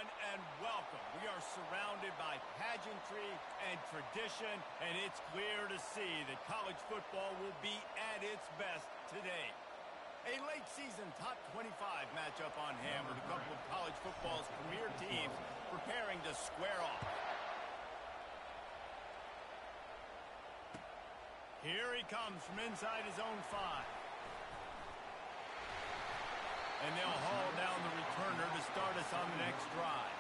everyone, and welcome. We are surrounded by pageantry and tradition, and it's clear to see that college football will be at its best today. A late-season top 25 matchup on hand with a couple of college football's premier teams preparing to square off. Here he comes from inside his own 5. And they'll haul down the returner to start us on the next drive.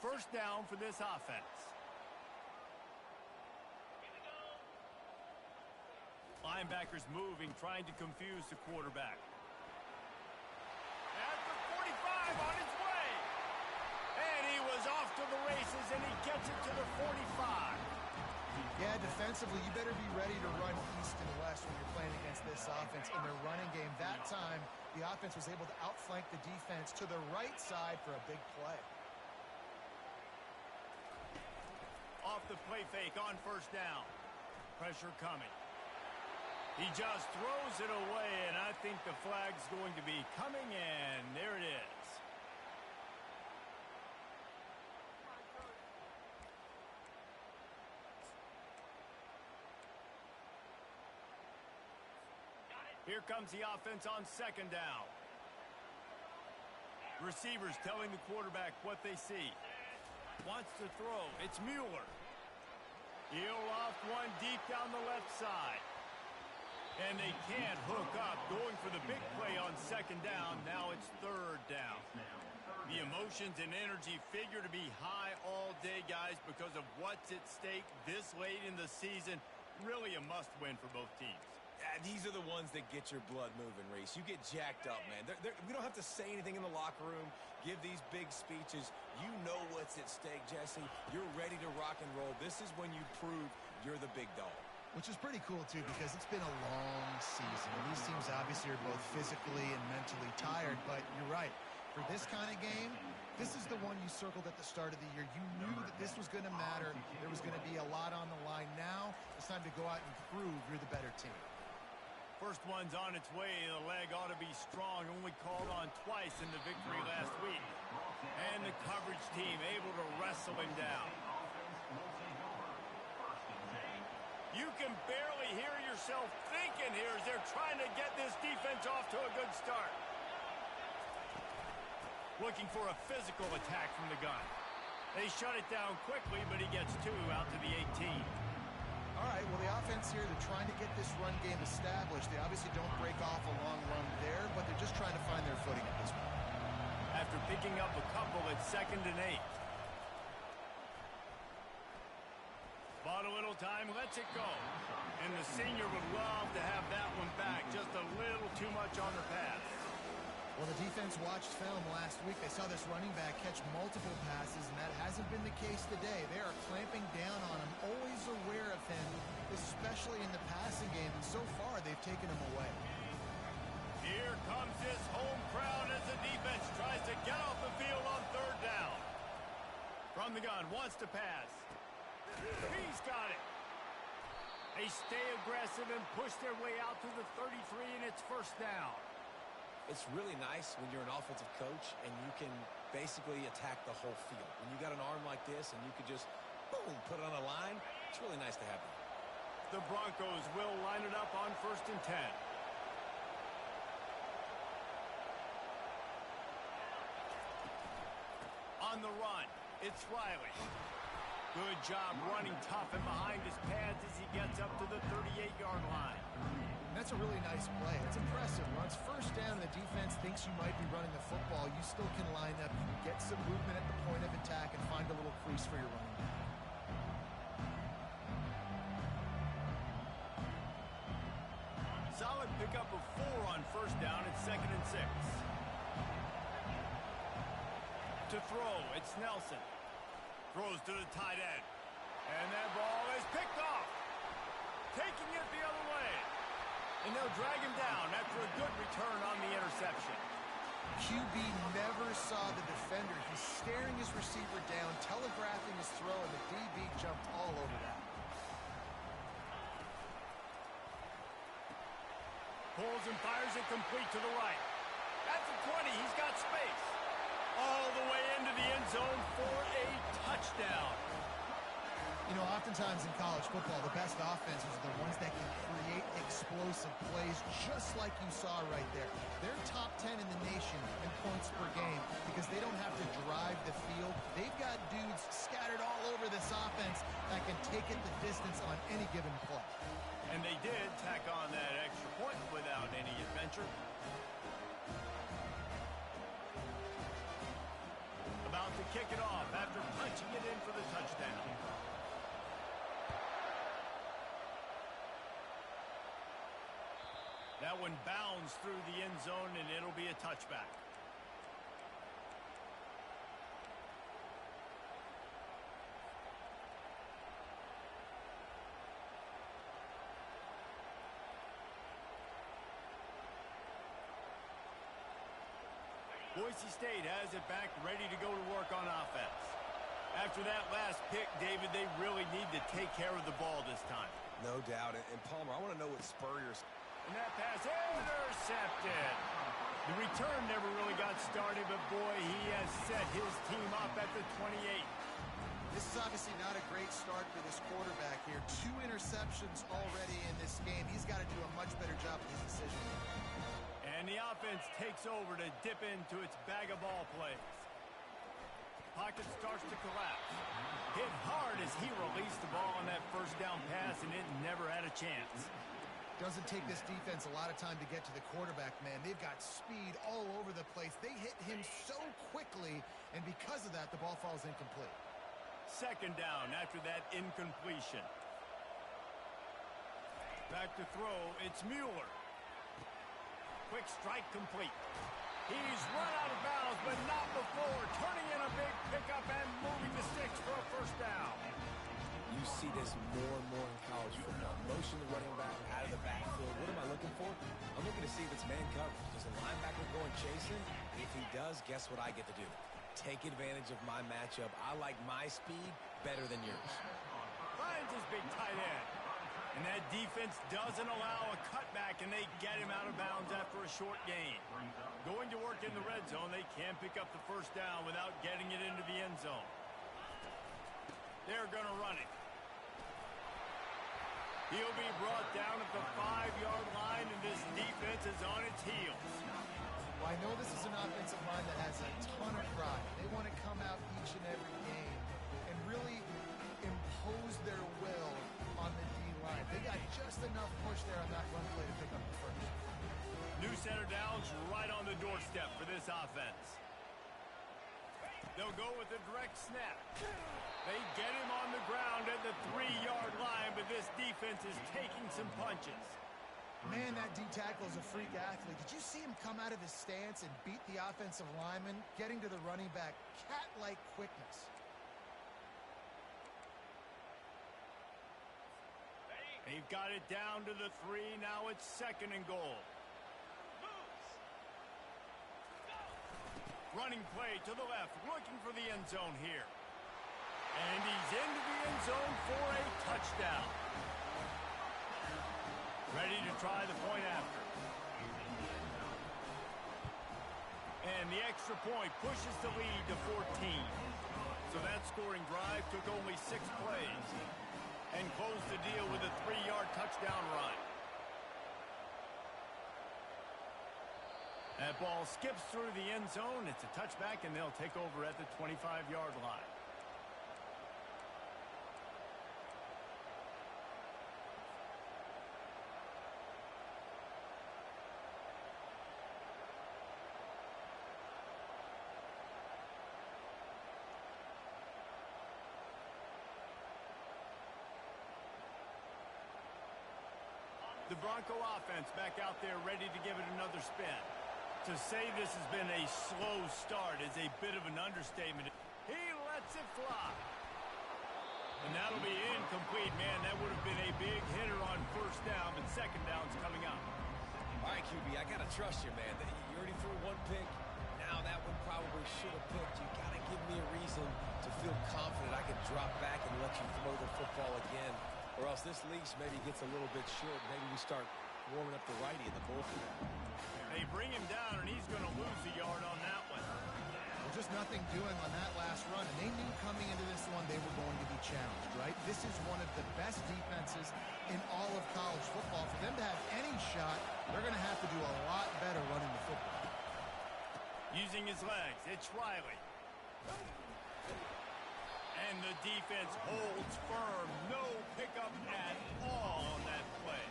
First down for this offense. Linebackers moving, trying to confuse the quarterback. At the 45 on his way. And he was off to the races, and he gets it to the 45. Yeah, defensively, you better be ready to run east and west when you're playing against this offense in their running game. That time, the offense was able to outflank the defense to the right side for a big play. Off the play fake on first down. Pressure coming. He just throws it away, and I think the flag's going to be coming in. There it is. Here comes the offense on second down. Receivers telling the quarterback what they see. Wants to throw. It's Mueller. He'll loft one deep down the left side. And they can't hook up. Going for the big play on second down. Now it's third down. The emotions and energy figure to be high all day, guys, because of what's at stake this late in the season. Really a must-win for both teams. These are the ones that get your blood moving, Reese. You get jacked up, man. We don't have to say anything in the locker room, give these big speeches. You know what's at stake, Jesse. You're ready to rock and roll. This is when you prove you're the big dog. Which is pretty cool, too, because it's been a long season. And these teams obviously are both physically and mentally tired, but you're right. For this kind of game, this is the one you circled at the start of the year. You knew that this was going to matter. There was going to be a lot on the line. Now it's time to go out and prove you're the better team. First one's on its way. The leg ought to be strong. Only called on twice in the victory last week. And the coverage team able to wrestle him down. You can barely hear yourself thinking here as they're trying to get this defense off to a good start. Looking for a physical attack from the gun. They shut it down quickly, but he gets 2 out to the 18. All right, well, the offense here, they're trying to get this run game established. They obviously don't break off a long run there, but they're just trying to find their footing at this point. After picking up a couple, it's 2nd and 8. Bought a little time, lets it go. And the senior would love to have that one back. Just a little too much on the pass. Well, the defense watched film last week. They saw this running back catch multiple passes, and that hasn't been the case today. They are clamping down on him, always aware of him, especially in the passing game. And so far, they've taken him away. Here comes this home crowd as the defense tries to get off the field on third down. From the gun, wants to pass. He's got it. They stay aggressive and push their way out to the 33, and it's first down. It's really nice when you're an offensive coach and you can basically attack the whole field. When you got an arm like this and you could just, boom, put it on a line, it's really nice to have that. The Broncos will line it up on 1st and 10. On the run, it's Riley. Good job running tough and behind his pads as he gets up to the 38-yard line. That's a really nice play. It's impressive. Once first down, the defense thinks you might be running the football. You still can line up, you can get some movement at the point of attack, and find a little crease for your running back. Solid pickup of 4 on first down. It's 2nd and 6. To throw, it's Nelson. Throws to the tight end. And that ball is picked off. Taking it the other way. And they'll drag him down after a good return on the interception. QB never saw the defender. He's staring his receiver down, telegraphing his throw, and the DB jumped all over that. throws and fires it complete to the right. At the 20, he's got space. All the way into the end zone for a touchdown. You know, oftentimes in college football, the best offenses are the ones that can create explosive plays, just like you saw right there. They're top 10 in the nation in points per game because they don't have to drive the field. They've got dudes scattered all over this offense that can take it the distance on any given play. And they did tack on that extra point without any adventure. About to kick it off after punching it in for the touchdown. That one bounds through the end zone, and it'll be a touchback. Boise State has it back, ready to go to work on offense. After that last pick, David, they really need to take care of the ball this time. No doubt. And Palmer, I want to know what Spurrier's... And that pass intercepted. The return never really got started, but boy, he has set his team up at the 28. This is obviously not a great start for this quarterback here. 2 interceptions already in this game. He's got to do a much better job of his decision. And the offense takes over to dip into its bag of ball plays. Pocket starts to collapse. Hit hard as he released the ball on that first down pass, and it never had a chance. Doesn't take this defense a lot of time to get to the quarterback, man. They've got speed all over the place. They hit him so quickly, and because of that, the ball falls incomplete. Second down after that incompletion. Back to throw, it's Mueller. Quick strike complete. He's run out of bounds, but not before. Turning in a big pickup and moving the sticks for a first down. You see this more and more in college football. Motion the running back out of the backfield. What am I looking for? I'm looking to see if it's man coverage. Does the linebacker go and chase him? If he does, guess what I get to do? Take advantage of my matchup. I like my speed better than yours. Finds his big tight end. And that defense doesn't allow a cutback, and they get him out of bounds after a short gain. Going to work in the red zone, they can pick up the first down without getting it into the end zone. They're going to run it. He'll be brought down at the 5-yard line, and this defense is on its heels. Well, I know this is an offensive line that has a ton of pride. They want to come out each and every game and really impose their will on the D-line. They got just enough push there on that run play to pick up the first. New center down's right on the doorstep for this offense. They'll go with a direct snap. They get him on the ground at the 3-yard line, but this defense is taking some punches. Man, that D-tackle is a freak athlete. Did you see him come out of his stance and beat the offensive lineman, getting to the running back? Cat-like quickness. They've got it down to the 3. Now it's 2nd and goal. Running play to the left, looking for the end zone here. And he's into the end zone for a touchdown. Ready to try the point after. And the extra point pushes the lead to 14. So that scoring drive took only 6 plays and closed the deal with a 3-yard touchdown run. That ball skips through the end zone. It's a touchback, and they'll take over at the 25-yard line. The Bronco offense back out there ready to give it another spin. To say this has been a slow start is a bit of an understatement. He lets it fly. And that'll be incomplete, man. That would have been a big hitter on first down, but second down's coming up. All right, QB, I got to trust you, man. You already threw one pick. Now that one probably should have picked. You got to give me a reason to feel confident I can drop back and let you throw the football again. Or else this leash maybe gets a little bit short. Maybe we start warming up the righty in the bullpen. They bring him down, and he's going to lose a yard on that one. Well, just nothing doing on that last run, and they knew coming into this one they were going to be challenged, right? This is one of the best defenses in all of college football. For them to have any shot, they're going to have to do a lot better running the football. Using his legs, it's Riley. And the defense holds firm. No pickup at all on that play.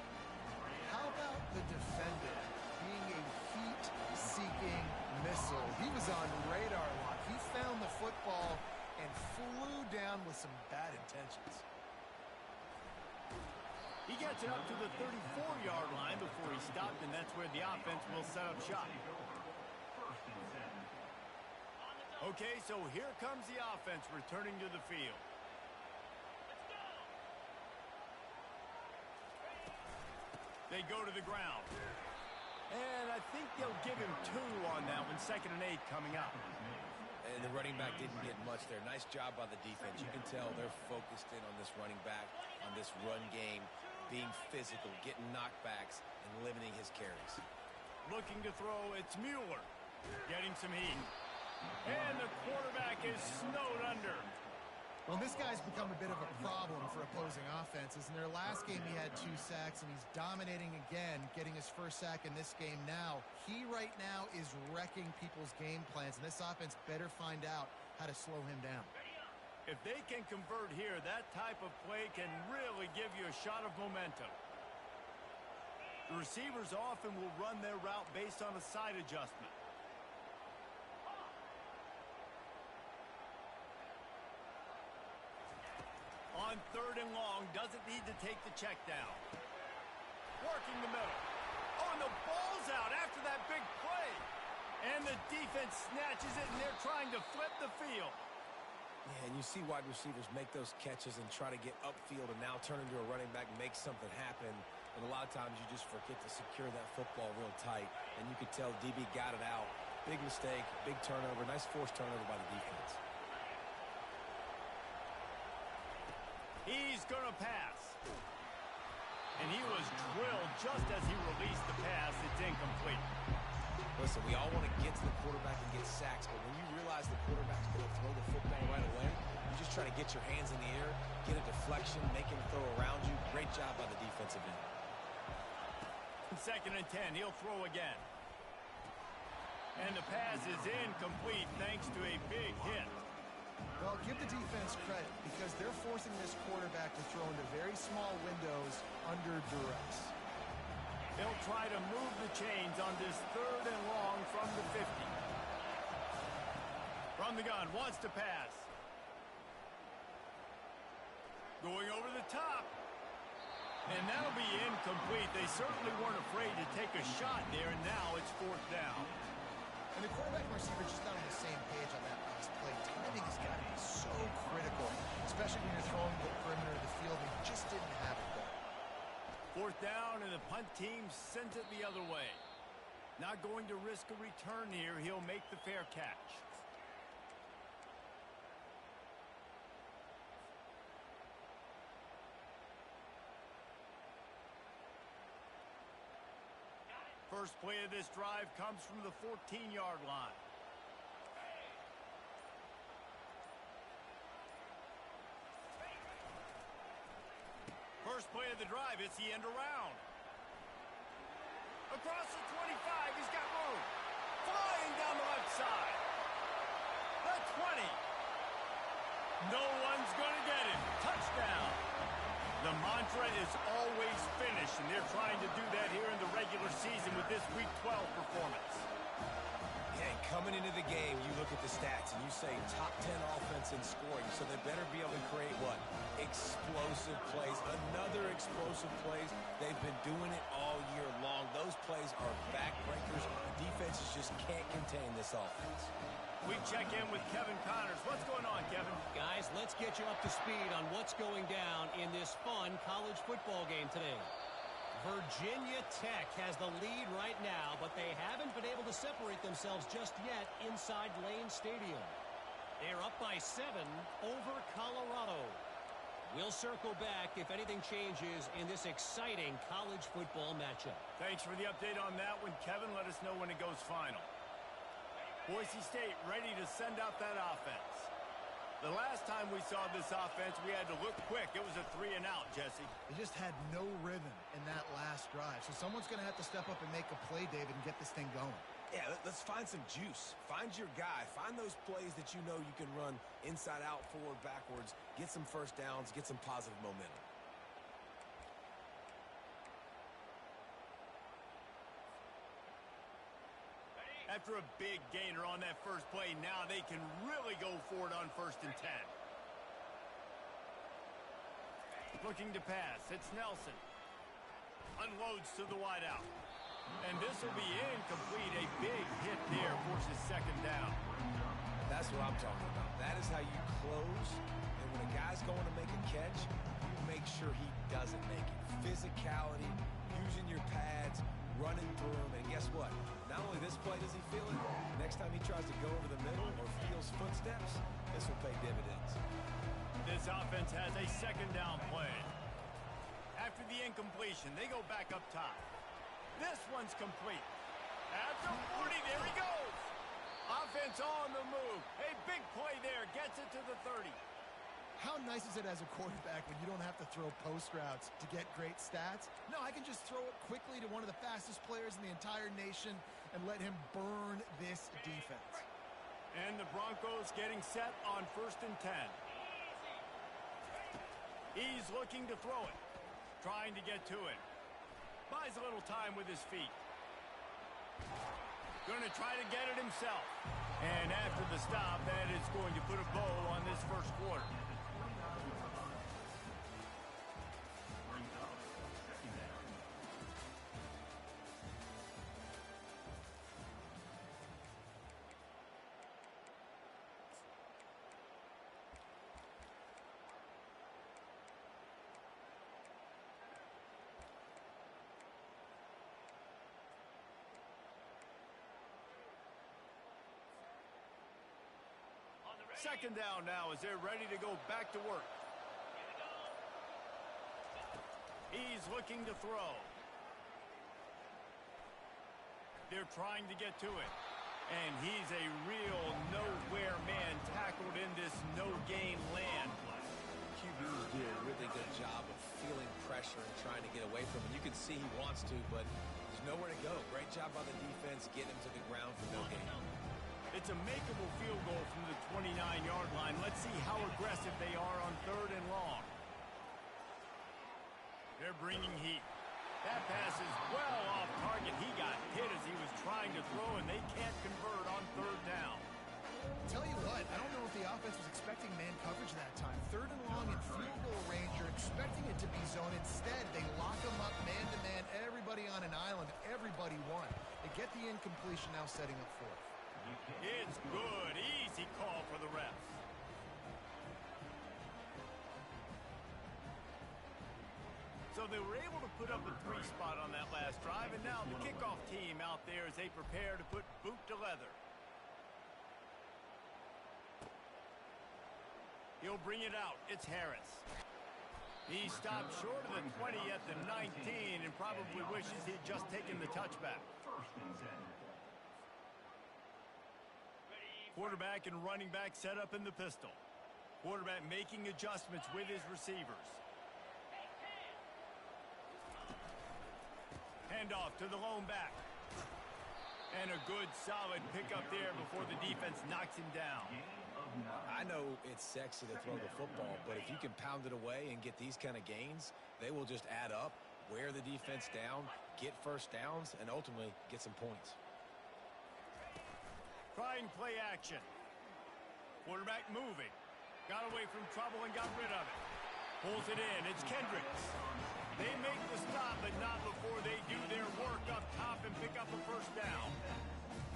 How about the defender being a heat-seeking missile? He was on radar lock. He found the football and flew down with some bad intentions. He gets it up to the 34-yard line before he stopped, and that's where the offense will set up shop. Okay, so here comes the offense returning to the field. They go to the ground. And I think they'll give him 2 on that one. 2nd and 8 coming up. And the running back didn't get much there. Nice job by the defense. You can tell they're focused in on this running back, on this run game, being physical, getting knockbacks, and limiting his carries. Looking to throw, it's Mueller. Getting some heat. And the quarterback is snowed under. Well, this guy's become a bit of a problem for opposing offenses. In their last game, he had 2 sacks, and he's dominating again, getting his first sack in this game now. He right now is wrecking people's game plans, and this offense better find out how to slow him down. If they can convert here, that type of play can really give you a shot of momentum. The receivers often will run their route based on a side adjustment. On 3rd and long, doesn't need to take the check down. Working the middle. Oh, and the ball's out after that big play. And the defense snatches it, and they're trying to flip the field. Yeah, and you see wide receivers make those catches and try to get upfield and now turn into a running back and make something happen. And a lot of times you just forget to secure that football real tight. And you could tell DB got it out. Big mistake, big turnover, nice forced turnover by the defense. He's going to pass. And he was drilled just as he released the pass. It's incomplete. Listen, we all want to get to the quarterback and get sacks, but when you realize the quarterback's going to throw the football right away, you just try to get your hands in the air, get a deflection, make him throw around you. Great job by the defensive end. 2nd and 10, he'll throw again. And the pass is incomplete thanks to a big hit. Well, give the defense credit because they're forcing this quarterback to throw into very small windows under duress. They'll try to move the chains on this 3rd and long from the 50. From the gun, wants to pass. Going over the top. And that'll be incomplete. They certainly weren't afraid to take a shot there, and now it's 4th down. And the quarterback and receiver just not on the same page on that last play. Timing has got to be so critical, especially when you're throwing the perimeter of the field. They just didn't have it there. 4th down, and the punt team sends it the other way. Not going to risk a return here. He'll make the fair catch. First play of this drive comes from the 14-yard line. First play of the drive, it's the end around. Across the 25, he's got room. Flying down the left side. The 20. No one's going to get him. Touchdown. The mantra is always finish, and they're trying to do that here in the regular season with this Week 12 performance. Yeah, and coming into the game, you look at the stats, and you say top 10 offense in scoring, so they better be able to create what? Explosive plays. Another explosive plays. They've been doing it all year long. Those plays are backbreakers. The defenses just can't contain this offense. We check in with Kevin Connors. What's going on, Kevin? Guys, let's get you up to speed on what's going down in this fun college football game today. Virginia Tech has the lead right now, but they haven't been able to separate themselves just yet inside Lane Stadium. They're up by 7 over Colorado. We'll circle back if anything changes in this exciting college football matchup. Thanks for the update on that one, Kevin. Let us know when it goes final. Boise State ready to send out that offense. The last time we saw this offense, we had to look quick. It was a 3-and-out, Jesse. They just had no rhythm in that last drive. So someone's going to have to step up and make a play, David, and get this thing going. Yeah, let's find some juice. Find your guy. Find those plays that you know you can run inside out, forward, backwards. Get some first downs. Get some positive momentum. After a big gainer on that first play, now they can really go for it on 1st and 10. Looking to pass. It's Nelson. Unloads to the wideout. And this will be incomplete. A big hit there forces 2nd down. That's what I'm talking about. That is how you close. And when a guy's going to make a catch, you make sure he doesn't make it. Physicality, using your pads, running through him. And guess what? Not only this play does he feel it, next time he tries to go over the middle or feels footsteps, this will pay dividends. This offense has a 2nd down play. After the incompletion, they go back up top. This one's complete. At the 40, there he goes. Offense on the move. A big play there. Gets it to the 30. How nice is it as a quarterback when you don't have to throw post routes to get great stats? No, I can just throw it quickly to one of the fastest players in the entire nation and let him burn this defense. And the Broncos getting set on 1st and 10. He's looking to throw it. Trying to get to it. Buys a little time with his feet. Going to try to get it himself. And after the stop, that is going to put a bow on this first quarter. Second down now as they're ready to go back to work. He's looking to throw. They're trying to get to it. And he's a real nowhere man tackled in this no-gain land. QBs do a really good job of feeling pressure and trying to get away from him. You can see he wants to, but there's nowhere to go. Great job by the defense getting him to the ground for no gain. It's a makeable field goal from the 29-yard line. Let's see how aggressive they are on 3rd and long. They're bringing heat. That pass is well off target. He got hit as he was trying to throw, and they can't convert on 3rd down. Tell you what, I don't know if the offense was expecting man coverage that time. 3rd and long in field goal range, you're expecting it to be zone. Instead, they lock them up man-to-man, everybody on an island, everybody won. They get the incompletion, now setting up 4th. It's good. Easy call for the refs. So they were able to put up a 3 spot on that last drive, and now the kickoff team out there as they prepare to put boot to leather. He'll bring it out. It's Harris. He stopped short of the 20 at the 19 and probably wishes he'd just taken the touchback. Quarterback and running back set up in the pistol. Quarterback making adjustments with his receivers. Handoff to the lone back. And a good solid pickup there before the defense knocks him down. I know it's sexy to throw the football, but if you can pound it away and get these kind of gains, they will just add up, wear the defense down, get first downs, and ultimately get some points. Trying play action. Quarterback moving. Got away from trouble and got rid of it. Pulls it in. It's Kendricks. They make the stop, but not before they do their work up top and pick up a first down.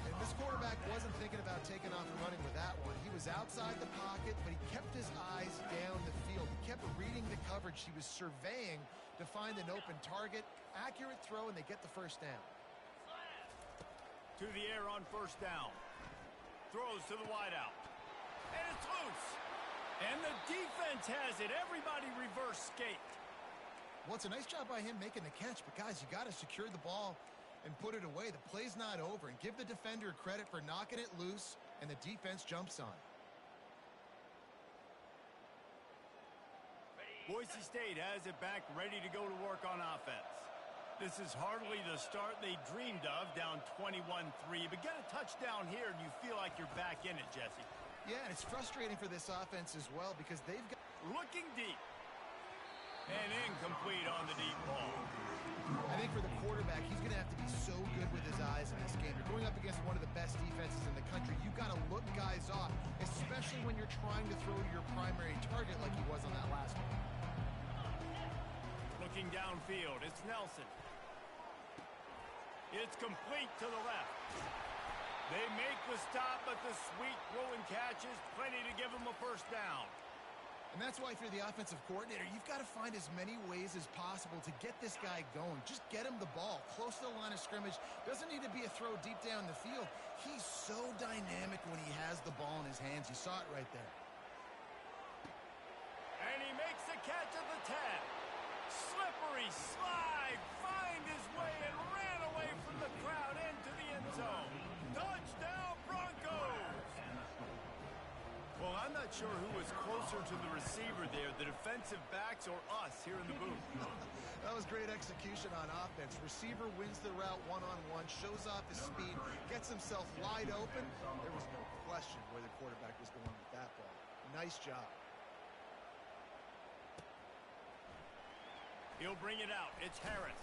And this quarterback wasn't thinking about taking off and running with that one. He was outside the pocket, but he kept his eyes down the field. He kept reading the coverage. He was surveying to find an open target. Accurate throw, and they get the first down. To the air on first down. Throws to the wideout. And it's loose. And the defense has it. Everybody reverse skate. Well, it's a nice job by him making the catch, but guys, you got to secure the ball and put it away. The play's not over, and give the defender credit for knocking it loose, and the defense jumps on. Boise State has it back, ready to go to work on offense. This is hardly the start they dreamed of, down 21-3. But get a touchdown here, and you feel like you're back in it, Jesse. Yeah, and it's frustrating for this offense as well because they've got... Looking deep. And incomplete on the deep ball. I think for the quarterback, he's going to have to be so good with his eyes in this game. You're going up against one of the best defenses in the country. You've got to look guys off, especially when you're trying to throw to your primary target like he was on that last one. Looking downfield, it's Nelson. It's complete to the left. They make the stop, but the sweet throwing catch is plenty to give them a first down. And that's why if you're the offensive coordinator, you've got to find as many ways as possible to get this guy going. Just get him the ball close to the line of scrimmage. Doesn't need to be a throw deep down the field. He's so dynamic when he has the ball in his hands. You saw it right there. And he makes the catch at the 10. Slippery slide, find his way and ran away from the crowd into the end zone. Touchdown, Broncos! Well, I'm not sure who was closer to the receiver there, the defensive backs or us here in the booth. That was great execution on offense. Receiver wins the route one-on-one, shows off his speed, gets himself wide open. There was no question where the quarterback was going with that ball. Nice job. He'll bring it out. It's Harris.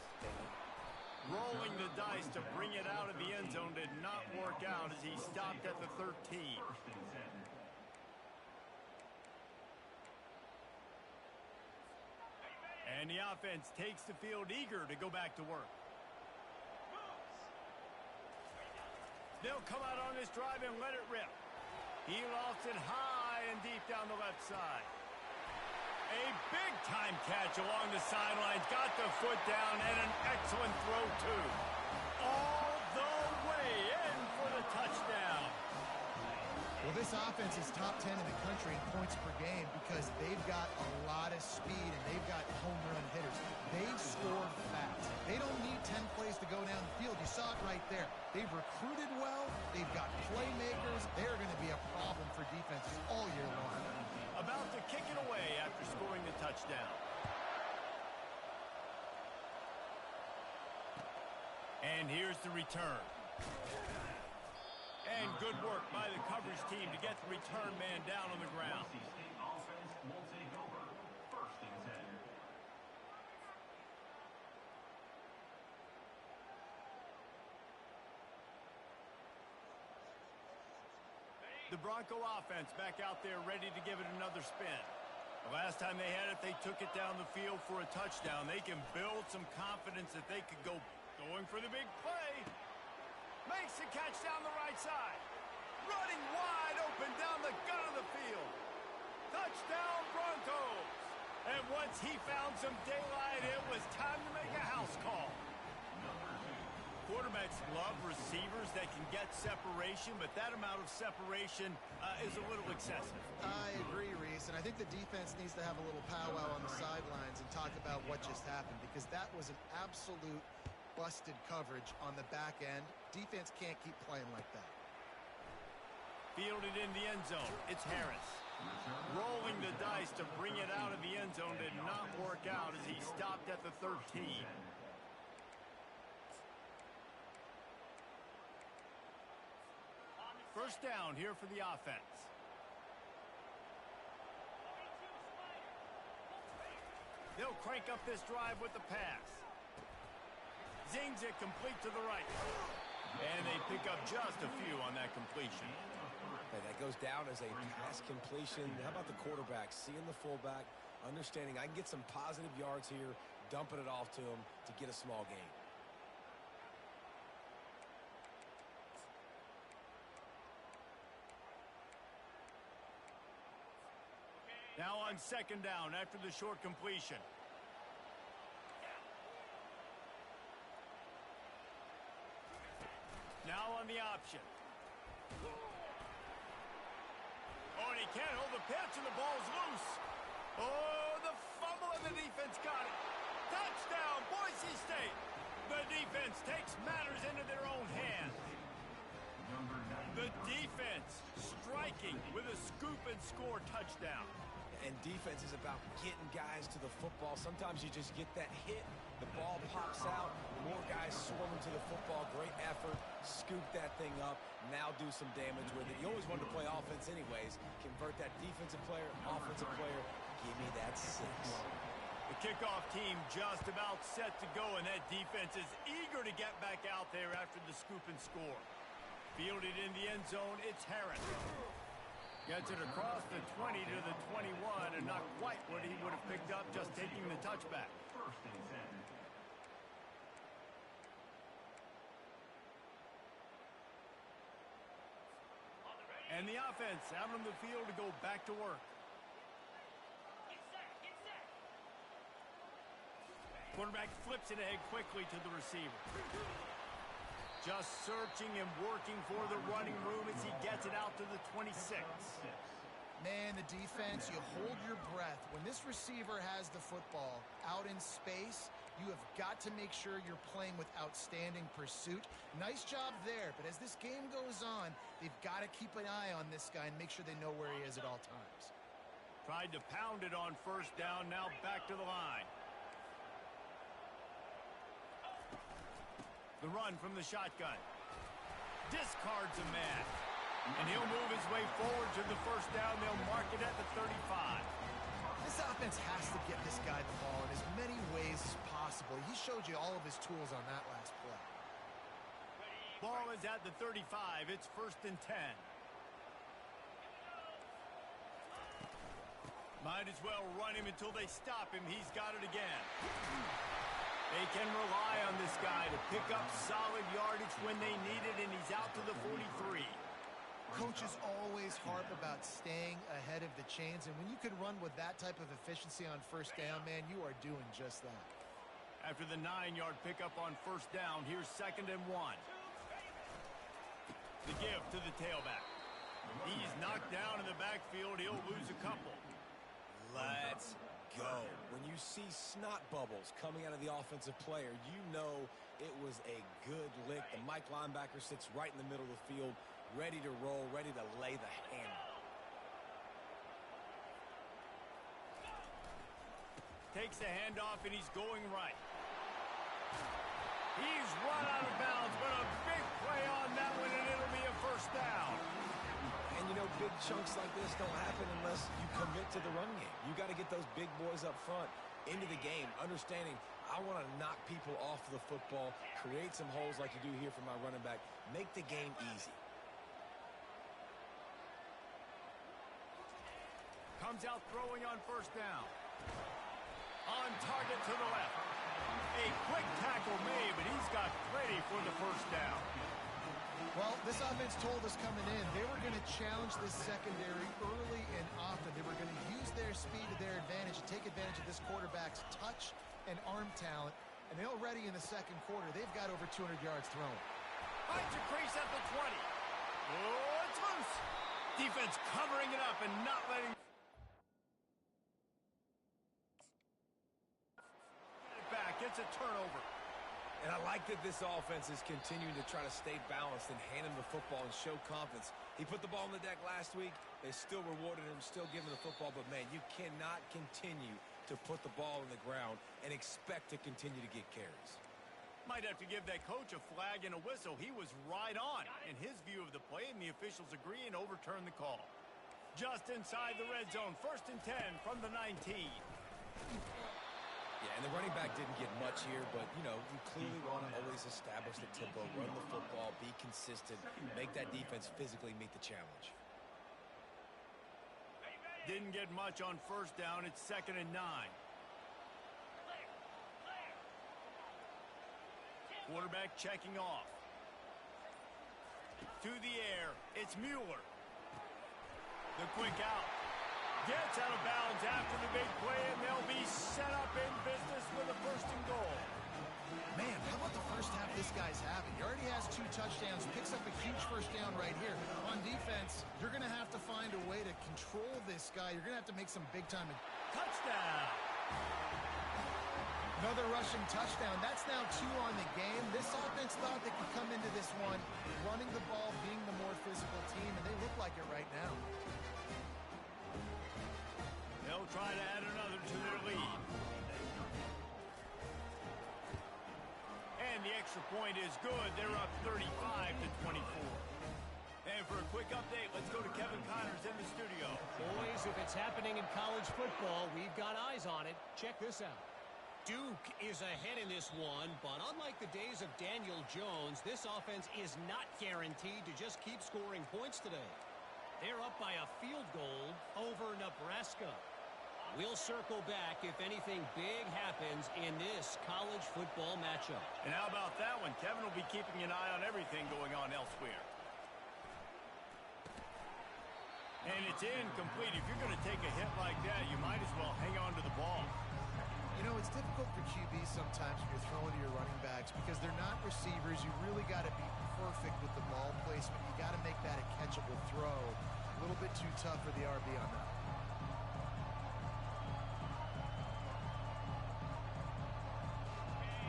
Rolling the dice to bring it out of the end zone did not work out as he stopped at the 13. And the offense takes the field eager to go back to work. They'll come out on this drive and let it rip. He lofts it high and deep down the left side. A big-time catch along the sidelines. Got the foot down and an excellent throw, too. All the way in for the touchdown. Well, this offense is top 10 in the country in points per game because they've got a lot of speed and they've got home run hitters. They score fast. They don't need 10 plays to go down the field. You saw it right there. They've recruited well. They've got playmakers. They're going to be a problem for defenses all year long. About to kick it away after scoring the touchdown. And here's the return. And good work by the coverage team to get the return man down on the ground. The Bronco offense back out there ready to give it another spin. The last time they had it, they took it down the field for a touchdown. They can build some confidence that they could go going for the big play. Makes the catch down the right side. Running wide open down the gut of the field. Touchdown, Broncos. And once he found some daylight, it was time to make a house call. Quarterbacks love receivers that can get separation, but that amount of separation is a little excessive. I agree, Reese, and I think the defense needs to have a little powwow on the sidelines and talk about what just happened because that was an absolute busted coverage on the back end. Defense can't keep playing like that. Fielded in the end zone. It's Harris. Rolling the dice to bring it out of the end zone did not work out as he stopped at the 13. First down here for the offense. They'll crank up this drive with the pass. Zings it complete to the right. And they pick up just a few on that completion. Hey, that goes down as a pass completion. How about the quarterback seeing the fullback, understanding I can get some positive yards here, dumping it off to him to get a small gain. Now on second down after the short completion. Now on the option. Oh, and he can't hold the pitch, and the ball's loose. Oh, the fumble, and the defense got it. Touchdown, Boise State. The defense takes matters into their own hands. The defense striking with a scoop and score touchdown. And defense is about getting guys to the football. Sometimes you just get that hit, the ball pops out, more guys swarming to the football. Great effort, scoop that thing up, now do some damage with it. You always wanted to play offense anyways. Convert that defensive player, offensive player. Give me that 6. The kickoff team just about set to go, and that defense is eager to get back out there after the scoop and score. Fielded in the end zone, it's Harris. Gets it across the 20 to the 21, and not quite what he would have picked up just taking the touchback. And the offense out on the field to go back to work. Quarterback flips it ahead quickly to the receiver. Just searching and working for the running room as he gets it out to the 26. Man, the defense, you hold your breath. When this receiver has the football out in space, you have got to make sure you're playing with outstanding pursuit. Nice job there, but as this game goes on, they've got to keep an eye on this guy and make sure they know where he is at all times. Tried to pound it on first down, now back to the line. The run from the shotgun. Discards a man. And he'll move his way forward to the first down. They'll mark it at the 35. This offense has to get this guy the ball in as many ways as possible. He showed you all of his tools on that last play. Ball is at the 35. It's 1st and 10. Might as well run him until they stop him. He's got it again. They can rely on this guy to pick up solid yardage when they need it, and he's out to the 43. Coaches always harp about staying ahead of the chains, and when you can run with that type of efficiency on first down, man, you are doing just that. After the 9-yard pickup on first down, here's 2nd and 1. The give to the tailback. He's knocked down in the backfield. He'll lose a couple. Let's go. When you see snot bubbles coming out of the offensive player, you know it was a good lick. The Mike linebacker sits right in the middle of the field, ready to roll, ready to lay the hammer. Takes the handoff, and he's going right. He's run out of bounds, but a big play on that one, and it'll be a first down. And, you know, big chunks like this don't happen unless you commit to the run game. You got to get those big boys up front into the game, understanding I want to knock people off the football, create some holes like you do here for my running back, make the game easy. Comes out throwing on first down. On target to the left. A quick tackle made, but he's got plenty for the first down. Well, this offense told us coming in they were going to challenge this secondary early and often. They were going to use their speed to their advantage and take advantage of this quarterback's touch and arm talent. And already in the second quarter, they've got over 200 yards thrown. Finds a crease at the 20. Oh, it's loose. Defense covering it up and not letting it back. It's a turnover. And I like that this offense is continuing to try to stay balanced and hand him the football and show confidence. He put the ball on the deck last week. They still rewarded him, still giving the football. But, man, you cannot continue to put the ball on the ground and expect to continue to get carries. Might have to give that coach a flag and a whistle. He was right on in his view of the play, and the officials agree and overturn the call. Just inside the red zone, 1st and 10 from the 19. Yeah, and the running back didn't get much here, but, you know, you clearly want to always establish the tempo, run the football, be consistent, make that defense physically meet the challenge. Didn't get much on first down. It's 2nd and 9. Quarterback checking off. To the air. It's Mueller. The quick out. Gets out of bounds after the big play, and they'll be set up in business with a 1st and goal. Man, how about the first half this guy's having? He already has 2 touchdowns, picks up a huge first down right here. On defense, you're going to have to find a way to control this guy. You're going to have to make some big-time... Touchdown! Another rushing touchdown. That's now 2 on the game. This offense thought they could come into this one running the ball, being the more physical team, and they look like it right now. They'll try to add another to their lead. And the extra point is good. They're up 35-24. And for a quick update, let's go to Kevin Connors in the studio. Boys, if it's happening in college football, we've got eyes on it. Check this out. Duke is ahead in this one, but unlike the days of Daniel Jones, this offense is not guaranteed to just keep scoring points today. They're up by a field goal over Nebraska. We'll circle back if anything big happens in this college football matchup. And how about that one? Kevin will be keeping an eye on everything going on elsewhere. And it's incomplete. If you're going to take a hit like that, you might as well hang on to the ball. You know, it's difficult for QBs sometimes when you're throwing to your running backs because they're not receivers. You really got to be perfect with the ball placement. You got to make that a catchable throw. A little bit too tough for the RB on that.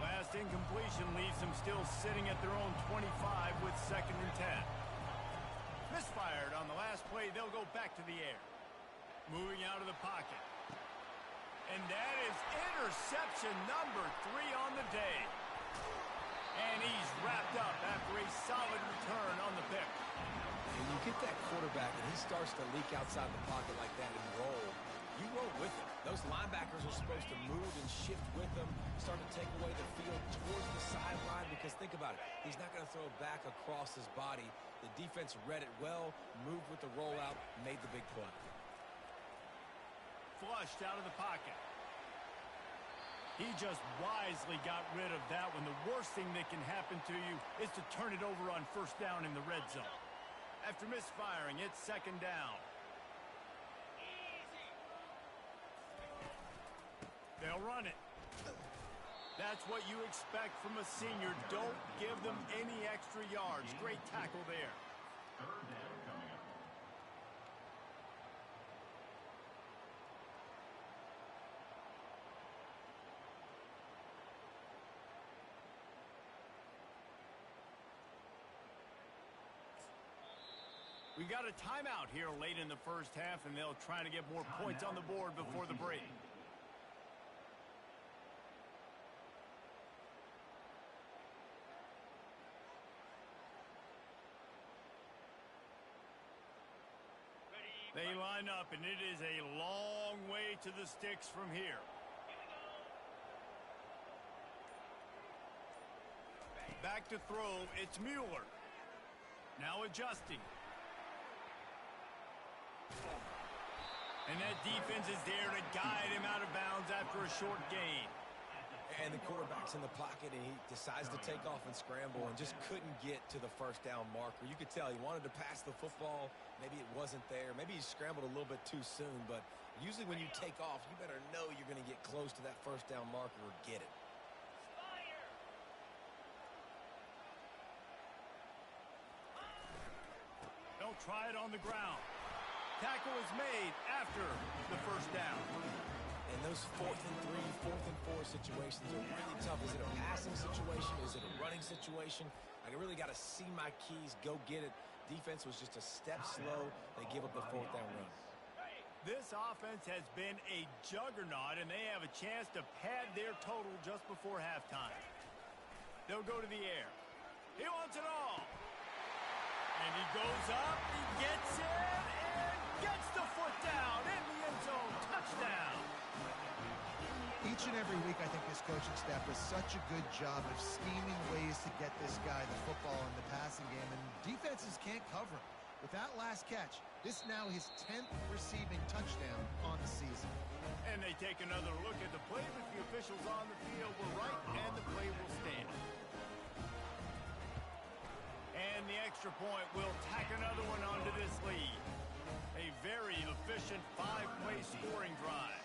Last incompletion leaves them still sitting at their own 25 with 2nd and 10. Misfired on the last play. They'll go back to the air. Moving out of the pocket. And that is interception number 3 on the day. And he's wrapped up after a solid return on the pick. When you get that quarterback and he starts to leak outside the pocket like that and roll, you roll with him. Those linebackers are supposed to move and shift with him, start to take away the field towards the sideline because think about it. He's not going to throw back across his body. The defense read it well, moved with the rollout, made the big play. Flushed out of the pocket. He just wisely got rid of that one. The worst thing that can happen to you is to turn it over on 1st down in the red zone. After misfiring, it's 2nd down. They'll run it. That's what you expect from a senior. Don't give them any extra yards. Great tackle there. We got a timeout here late in the first half, and they'll try to get more points on the board before the break. They line up, and it is a long way to the sticks from here. Back to throw, it's Mueller. Now adjusting. And that defense is there to guide him out of bounds after a short gain. And the quarterback's in the pocket, and he decides to take off and scramble and just couldn't get to the 1st down marker. You could tell he wanted to pass the football. Maybe it wasn't there. Maybe he scrambled a little bit too soon. But usually when you take off, you better know you're going to get close to that 1st down marker or get it. They'll try it on the ground. Tackle is made after the 1st down. And those 4th and 3, 4th and 4 situations are really tough. Is it a passing situation? Is it a running situation? I really got to see my keys, go get it. Defense was just a step slow. They give up the 4th down run. This offense has been a juggernaut, and they have a chance to pad their total just before halftime. They'll go to the air. He wants it all. And he goes up, he gets it, and gets the foot down in the end zone. Touchdown. Each and every week, I think this coaching staff does such a good job of scheming ways to get this guy the football in the passing game, and defenses can't cover him. With that last catch, this now his 10th receiving touchdown on the season. And they take another look at the play, but the officials on the field were right, and the play will stand. And the extra point will tack another one onto this lead. A very efficient 5-play scoring drive.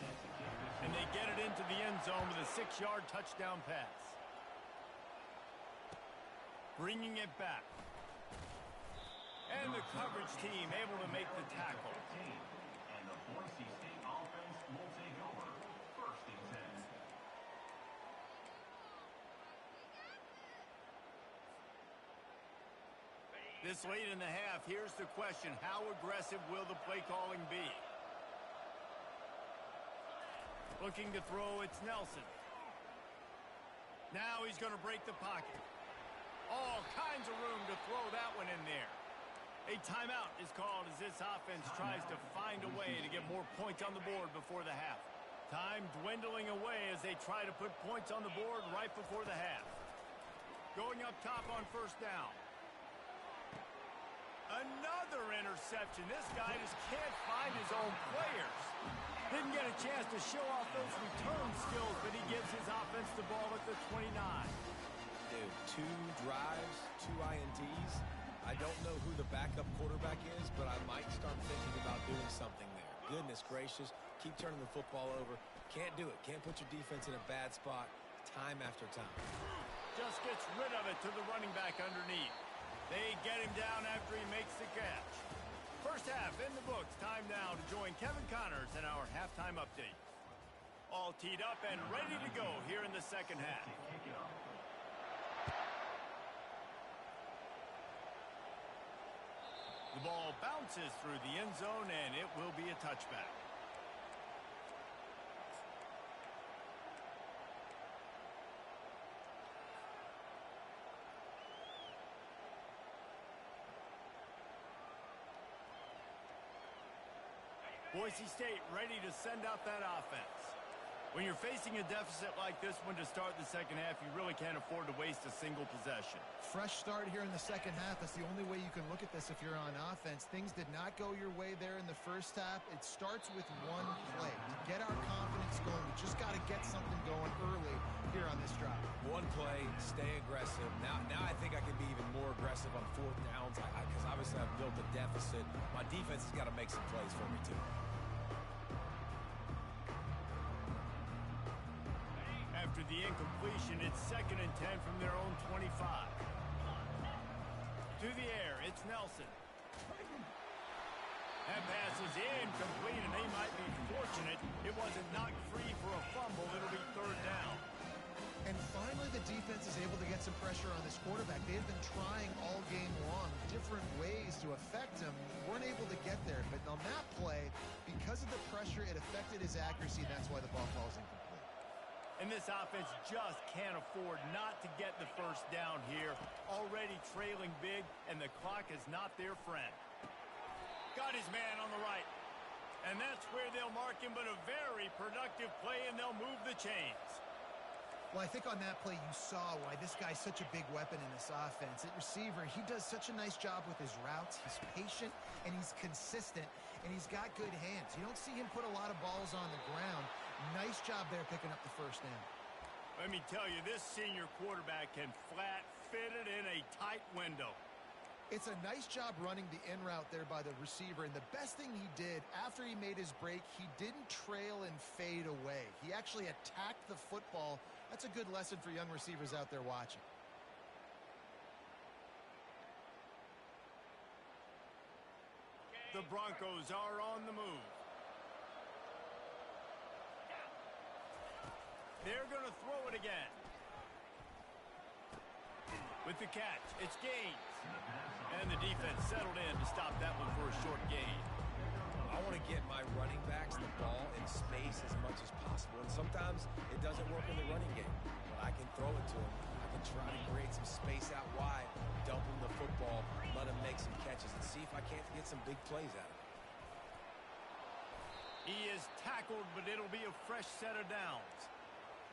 And they get it into the end zone with a 6-yard touchdown pass. Bringing it back. And the coverage team able to make the tackle. And the Boise State offense will take over. First and 10. This late in the half, here's the question. How aggressive will the play calling be? Looking to throw, it's Nelson. Now he's going to break the pocket. All kinds of room to throw that one in there. A timeout is called as this offense tries to find a way to get more points on the board before the half. Time dwindling away as they try to put points on the board right before the half. Going up top on first down. Another interception. This guy just can't find his own players. Didn't get a chance to show off those return skills, but he gives his offense the ball at the 29. Dude, 2 drives, 2 INTs. I don't know who the backup quarterback is, but I might start thinking about doing something there. Goodness gracious. Keep turning the football over. Can't do it. Can't put your defense in a bad spot time after time. Just gets rid of it to the running back underneath. They get him down after he makes the catch. First half in the books. Time now to join Kevin Connors in our halftime update. All teed up and ready to go here in the second half. The ball bounces through the end zone, and it will be a touchback. Boise State ready to send out that offense. When you're facing a deficit like this one to start the second half, you really can't afford to waste a single possession. Fresh start here in the second half. That's the only way you can look at this if you're on offense. Things did not go your way there in the first half. It starts with one play. To get our confidence going, we just got to get something going early here on this drive. One play, stay aggressive. Now I think I can be even more aggressive on fourth downs because obviously I've built a deficit. My defense has got to make some plays for me too. After the incompletion, it's 2nd and 10 from their own 25. To the air, it's Nelson. That pass is incomplete, and they might be fortunate it wasn't knocked free for a fumble. It'll be 3rd down. And finally, the defense is able to get some pressure on this quarterback. They've been trying all game long different ways to affect him. Weren't able to get there. But on that play, because of the pressure, it affected his accuracy. That's why the ball falls incomplete. And this offense just can't afford not to get the first down here. Already trailing big, and the clock is not their friend. Got his man on the right. And that's where they'll mark him, but a very productive play, and they'll move the chains. Well, I think on that play you saw why this guy's such a big weapon in this offense. At receiver, he does such a nice job with his routes. He's patient, and he's consistent, and he's got good hands. You don't see him put a lot of balls on the ground. Nice job there picking up the first down. Let me tell you, this senior quarterback can flat fit it in a tight window. It's a nice job running the in route there by the receiver, and the best thing he did after he made his break, he didn't trail and fade away. He actually attacked the football. That's a good lesson for young receivers out there watching. The Broncos are on the move. They're going to throw it again. With the catch, it's Gaines. And the defense settled in to stop that one for a short gain. I want to get my running backs the ball in space as much as possible. And sometimes it doesn't work in the running game. But I can throw it to him. I can try to create some space out wide, dump him the football, let him make some catches, and see if I can't get some big plays out of him. He is tackled, but it'll be a fresh set of downs.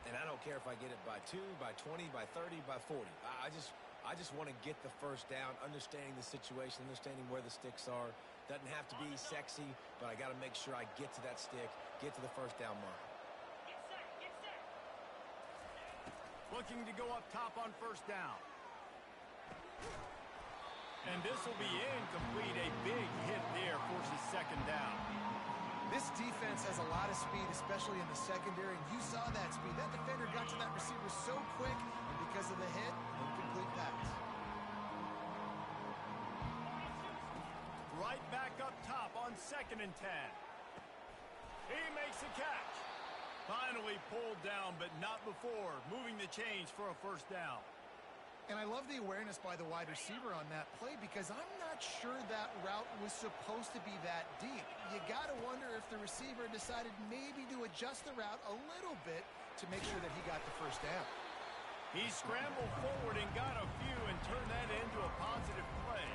And I don't care if I get it by 2, by 20, by 30, by 40. I just want to get the first down, understanding the situation, understanding where the sticks are. Doesn't have to be sexy, but I got to make sure I get to that stick, get to the first down mark. Looking to go up top on first down. And this will be incomplete. A big hit there forces 2nd down. This defense has a lot of speed, especially in the secondary, and you saw that speed. That defender got to that receiver so quick, and because of the hit, incomplete pass. Right back up top on 2nd and 10. He makes a catch. Finally pulled down, but not before moving the chains for a first down. And I love the awareness by the wide receiver on that play because I'm not sure that route was supposed to be that deep. You got to wonder if the receiver decided maybe to adjust the route a little bit to make sure that he got the first down. He scrambled forward and got a few and turned that into a positive play.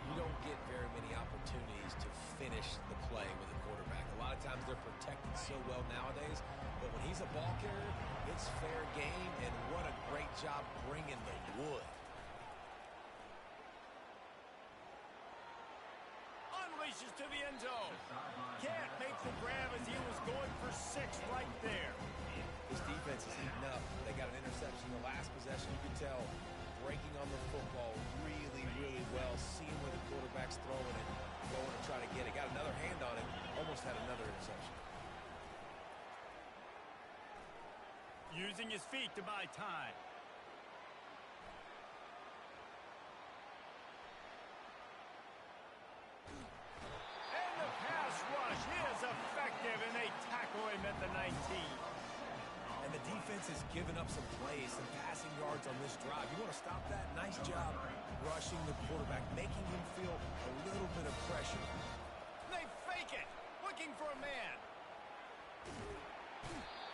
You don't get very many opportunities to finish the play with a quarterback. A lot of times they're protected so well nowadays, but when he's a ball carrier, it's fair game, and what a great job bringing the wood. Unleashes to the end zone. Can't make the grab as he was going for 6 right there. This defense is heating up. They got an interception the last possession. You can tell breaking on the football really, really well, seeing where the quarterback's throwing it, going to try to get it. Got another hand on it, almost had another interception. Using his feet to buy time. And the pass rush is effective, and they tackle him at the 19. And the defense has given up some plays, some passing yards on this drive. You want to stop that? Nice job rushing the quarterback, making him feel a little bit of pressure. They fake it, looking for a man.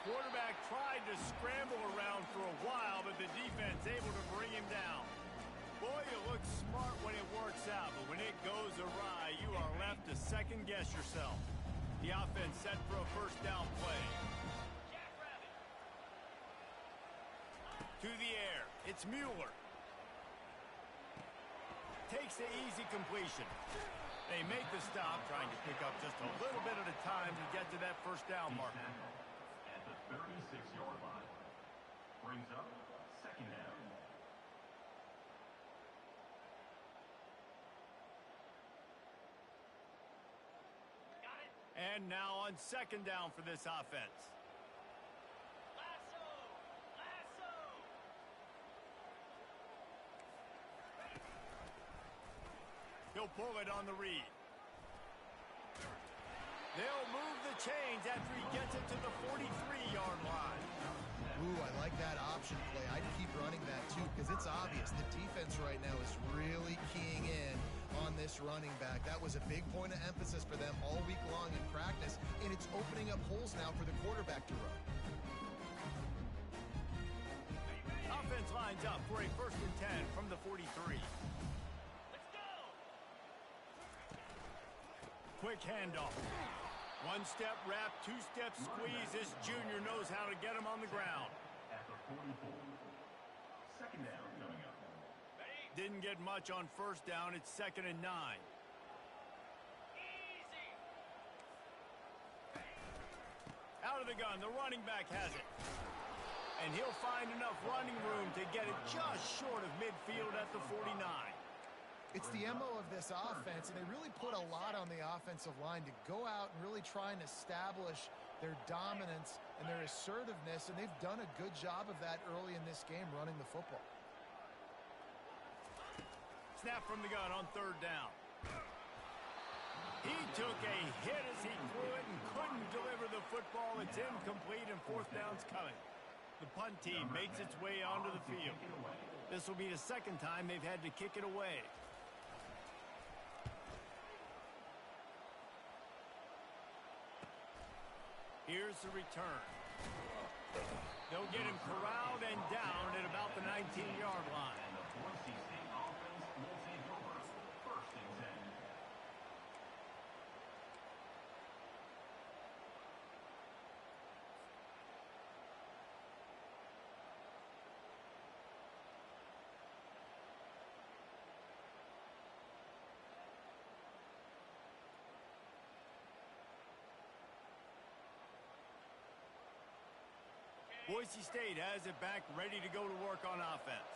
Quarterback tried to scramble around for a while, but the defense able to bring him down. Boy, you look smart when it works out, but when it goes awry, you are left to second-guess yourself. The offense set for a first down play. To the air, it's Mueller. Takes the easy completion. They make the stop, trying to pick up just a little bit at a time to get to that first down marker. At the 36-yard line. Brings up 2nd down. And now on 2nd down for this offense. He'll pull it on the read. They'll move the chains after he gets it to the 43-yard line. Ooh, I like that option play. I'd keep running that too because it's obvious the defense right now is really keying in on this running back. That was a big point of emphasis for them all week long in practice, and it's opening up holes now for the quarterback to run. Offense lines up for a 1st and 10 from the 43. Quick handoff. 1-step wrap, 2-step squeeze. This junior knows how to get him on the ground. At the 44. 2nd down coming up. Didn't get much on first down. It's 2nd and 9. Out of the gun, the running back has it. And he'll find enough running room to get it just short of midfield at the 49. It's the MO of this offense, and they really put a lot on the offensive line to go out and really try and establish their dominance and their assertiveness, and they've done a good job of that early in this game running the football. Snap from the gun on 3rd down. He took a hit as he threw it and couldn't deliver the football. It's incomplete, and 4th down's coming. The punt team makes its way onto the field. This will be the 2nd time they've had to kick it away. Here's the return. They'll get him corralled and down at about the 19-yard line. And the Boise State offense will take over 1st and 10. Boise State has it back, ready to go to work on offense.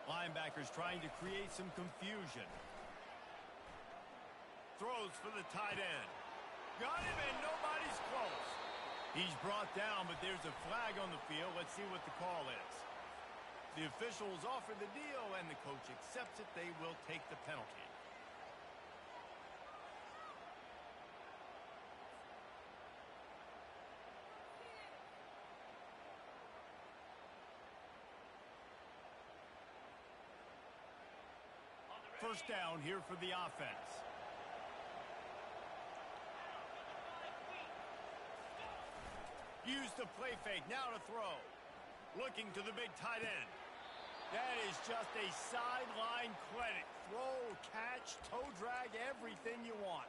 Linebackers trying to create some confusion. Throws for the tight end. Got him, and nobody's close. He's brought down, but there's a flag on the field. Let's see what the call is. The officials offer the deal, and the coach accepts it. They will take the penalty. first down here for the offense. Use the play fake, now to throw. Looking to the big tight end. That is just a sideline clinic. Throw, catch, toe drag, everything you want.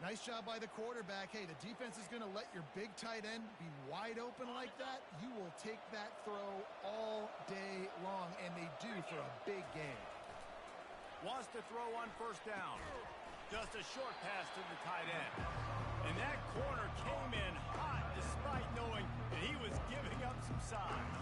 Nice job by the quarterback. Hey, the defense is going to let your big tight end be wide open like that. You will take that throw all day long, and they do for a big gain. Wants to throw on first down. Just a short pass to the tight end. And that corner came in hot despite knowing that he was giving up some size.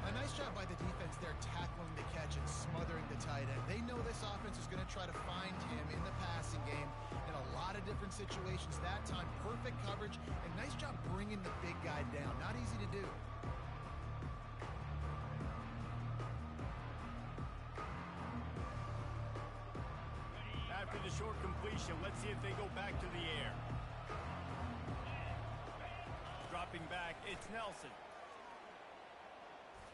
A nice job by the defense there tackling the catch and smothering the tight end. They know this offense is going to try to find him in the passing game in a lot of different situations. That time, perfect coverage, and nice job bringing the big guy down. Not easy to do. After the short completion, let's see if they go back to the air. Dropping back, it's Nelson.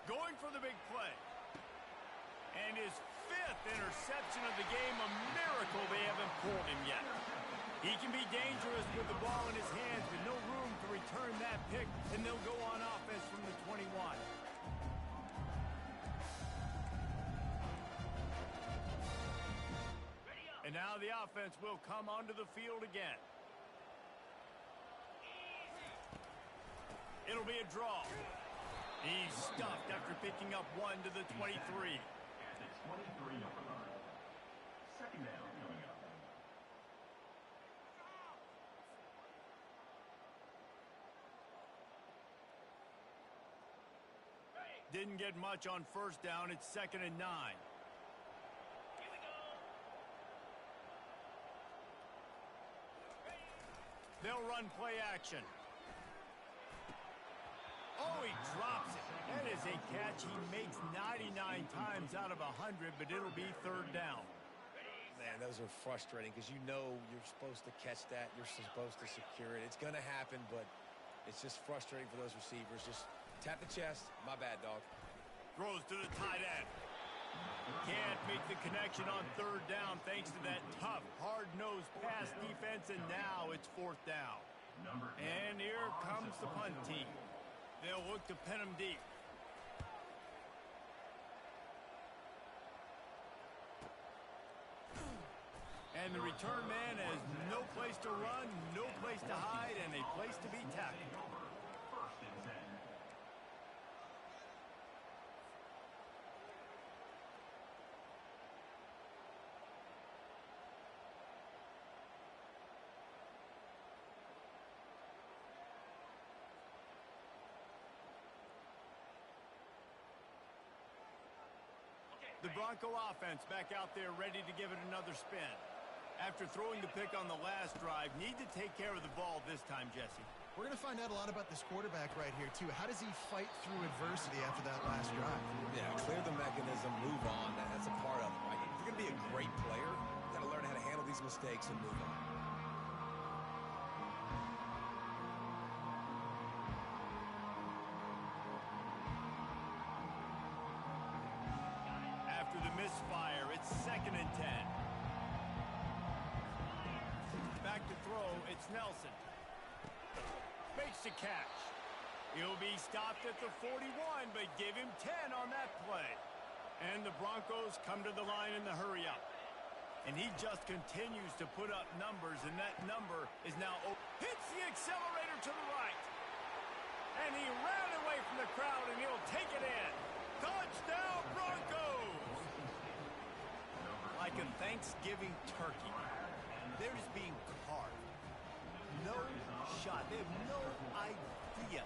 Going for the big play. And his 5th interception of the game, a miracle they haven't pulled him yet. He can be dangerous with the ball in his hands, with no room to return that pick, and they'll go on offense from the 21. And now the offense will come onto the field again. It'll be a draw. He's stuffed after picking up 1 to the 23. At the 23-yard line. Second down coming up. Didn't get much on first down. It's 2nd and 9. They'll run play action. Oh, he drops it. That is a catch he makes 99 times out of 100, but it'll be 3rd down. Man, those are frustrating because you know you're supposed to catch that. You're supposed to secure it. It's going to happen, but it's just frustrating for those receivers. Just tap the chest. My bad, dog. Throws to the tight end. Can't make the connection on 3rd down thanks to that tough, hard-nosed pass defense, and now it's 4th down. And here comes the punt team. They'll look to pin him deep. And the return man has no place to run, no place to hide, and a place to be tackled. First and 10. The Bronco offense back out there ready to give it another spin. After throwing the pick on the last drive, need to take care of the ball this time, Jesse. We're going to find out a lot about this quarterback right here, too. How does he fight through adversity after that last drive? Yeah, clear the mechanism, move on. That's a part of it, right? If you're going to be a great player, you got to learn how to handle these mistakes and move on. After the misfire, it's 2nd and 10. Back to throw, it's Nelson. Makes the catch. He'll be stopped at the 41, but give him 10 on that play. And the Broncos come to the line in the hurry up. And he just continues to put up numbers, and that number is now hits the accelerator to the right. And he ran away from the crowd, and he'll take it in. Touchdown, Broncos! Like a Thanksgiving turkey, they're just being carved. No shot. They have no idea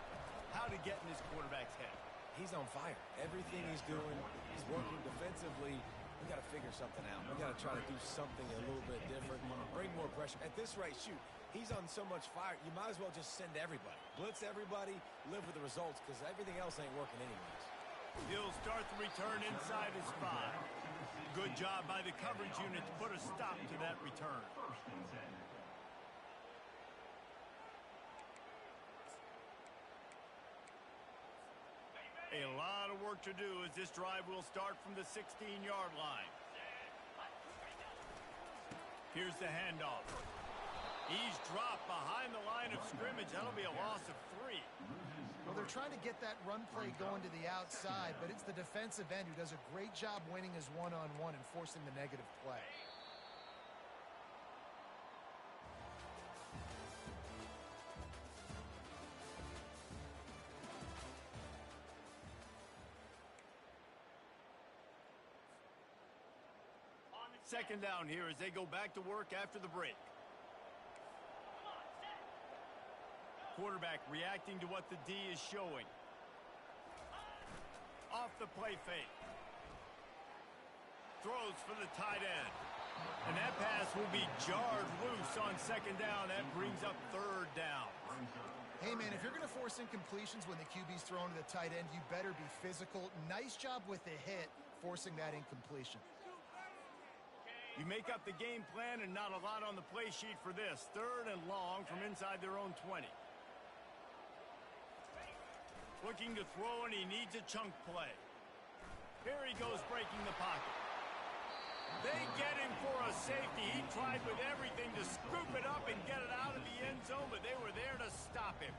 how to get in this quarterback's head. He's on fire. Everything he's doing, he's working defensively. We got to figure something out. We got to try to do something a little bit different, bring more pressure. At this rate, shoot, he's on so much fire, you might as well just send everybody. Blitz everybody, live with the results, because everything else ain't working anyways. He'll start the return inside his 5. Good job by the coverage unit to put a stop to that return. First and 10. A lot of work to do as this drive will start from the 16-yard line. Here's the handoff. He's dropped behind the line of scrimmage. That'll be a loss of 3. Well, they're trying to get that run play going to the outside, but it's the defensive end who does a great job winning his one-on-one and forcing the negative play. Second down here as they go back to work after the break. Quarterback reacting to what the D is showing. Off the play fake. Throws for the tight end. And that pass will be jarred loose on second down. That brings up third down. Hey, man, if you're going to force incompletions when the QB's thrown to the tight end, you better be physical. Nice job with the hit, forcing that incompletion. You make up the game plan and not a lot on the play sheet for this. Third and long from inside their own 20. Looking to throw, and he needs a chunk play. Here he goes breaking the pocket. They get him for a safety. He tried with everything to scoop it up and get it out of the end zone, but they were there to stop him.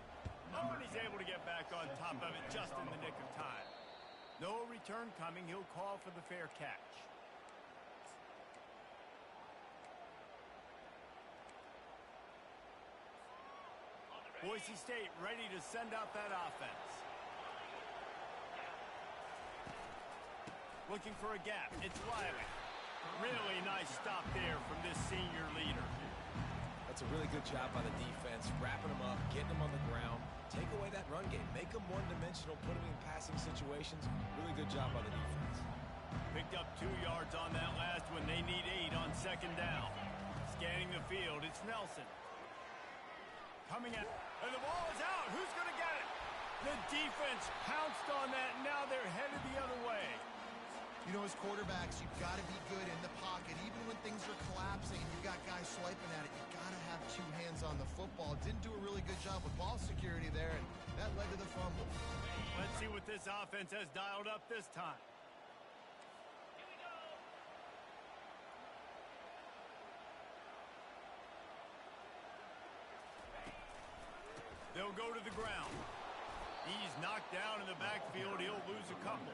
Oh, and he's able to get back on top of it just in the nick of time. No return coming. He'll call for the fair catch. Boise State ready to send out that offense. Looking for a gap. It's Riley. Really nice stop there from this senior leader. That's a really good job by the defense, wrapping them up, getting them on the ground. Take away that run game. Make them one-dimensional, put them in passing situations. Really good job by the defense. Picked up 2 yards on that last one. They need 8 on second down. Scanning the field. It's Nelson. Coming out. And the ball is out. Who's going to get it? The defense pounced on that. Now they're headed the other way. You know, as quarterbacks, you've got to be good in the pocket. Even when things are collapsing and you've got guys swiping at it, you've got to have 2 hands on the football. Didn't do a really good job with ball security there, and that led to the fumble. Let's see what this offense has dialed up this time. They'll go to the ground. He's knocked down in the backfield. He'll lose a couple.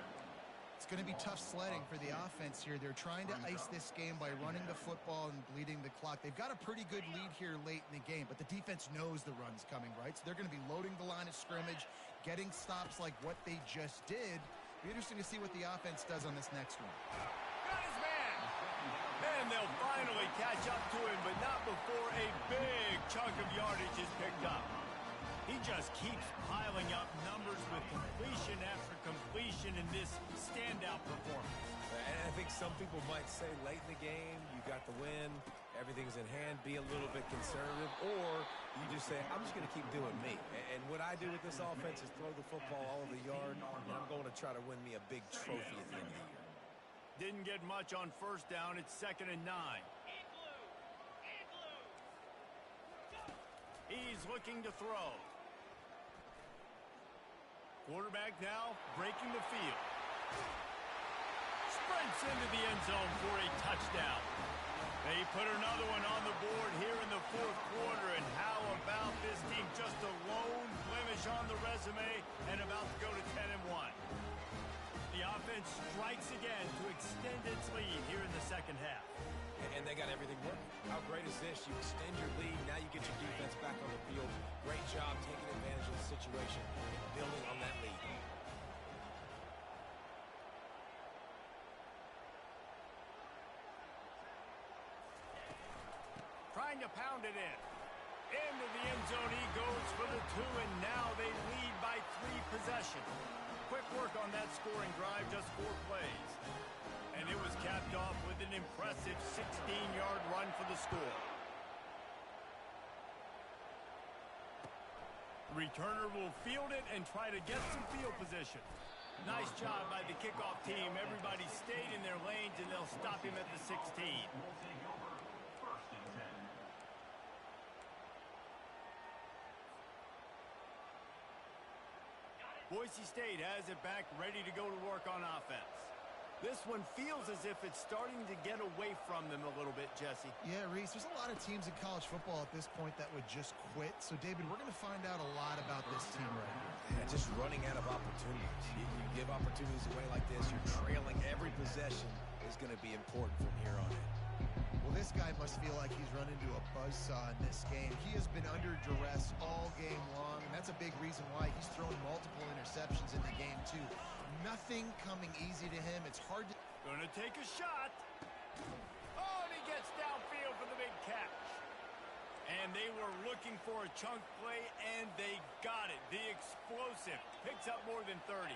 It's going to be tough sledding for the offense here. They're trying to ice this game by running the football and bleeding the clock. They've got a pretty good lead here late in the game, but the defense knows the run's coming, right? So they're going to be loading the line of scrimmage, getting stops like what they just did. Be interesting to see what the offense does on this next one. Got his man. And they'll finally catch up to him, but not before a big chunk of yardage is picked up. He just keeps piling up numbers with completion after completion in this standout performance. And I think some people might say late in the game, you got the win, everything's in hand, be a little bit conservative, or you just say, I'm just going to keep doing me. And what I do with this offense is throw the football all over the yard, and I'm going to try to win me a big trophy at the end of the year. Didn't get much on first down. It's 2nd and 9. He's looking to throw. Quarterback now breaking the field. Sprints into the end zone for a touchdown. They put another one on the board here in the 4th quarter. And how about this team? Just a lone blemish on the resume and about to go to 10-1. The offense strikes again to extend its lead here in the second half. And they got everything working. How great is this? You extend your lead. Now you get your defense back on the field. Great job taking advantage of the situation and building on that lead. Trying to pound it in. Into the end zone he goes for the 2, and now they lead by 3 possessions. Quick work on that scoring drive, just 4 plays. And it was capped off with an impressive 16-yard run for the score. The returner will field it and try to get some field position. Nice job by the kickoff team. Everybody stayed in their lanes, and they'll stop him at the 16. Will take over 1st and 10. Boise State has it back, ready to go to work on offense. This one feels as if it's starting to get away from them a little bit, Jesse. Yeah, Reese, there's a lot of teams in college football at this point that would just quit. So, David, we're going to find out a lot about this team right here. Yeah, just running out of opportunities. You give opportunities away like this, you're trailing every possession is going to be important from here on in. Well, this guy must feel like he's run into a buzzsaw in this game. He has been under duress all game long, and that's a big reason why he's thrown multiple interceptions in the game, too. Nothing coming easy to him. It's hard to... Gonna take a shot. Oh, and he gets downfield for the big catch. And they were looking for a chunk play, and they got it. The explosive picks up more than 30.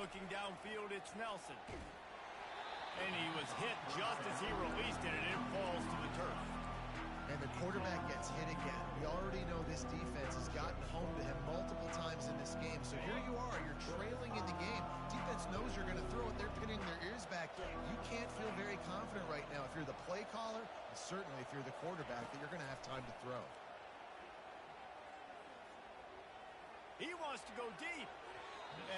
Looking downfield, it's Nelson. And he was hit just as he released it, and it falls to the turf. And the quarterback gets hit again. We already know this defense has gotten home to him multiple times in this game. So here you are, you're trailing in the game. Defense knows you're going to throw it. They're pinning their ears back. You can't feel very confident right now if you're the play caller, and certainly if you're the quarterback, that you're going to have time to throw. He wants to go deep.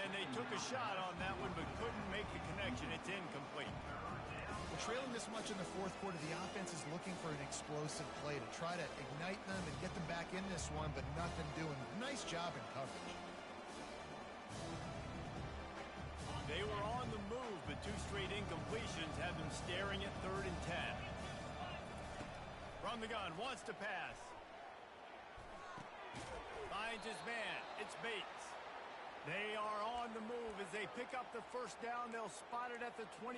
And they took a shot on that one, but couldn't make the connection. It's incomplete. Well, trailing this much in the fourth quarter, the offense is looking for an explosive play to try to ignite them and get them back in this one, but nothing doing. Nice job in coverage. They were on the move, but two straight incompletions had them staring at 3rd and 10. From the gun, wants to pass. Finds his man. It's Bates. They are on the move as they pick up the first down. They'll spot it at the 28.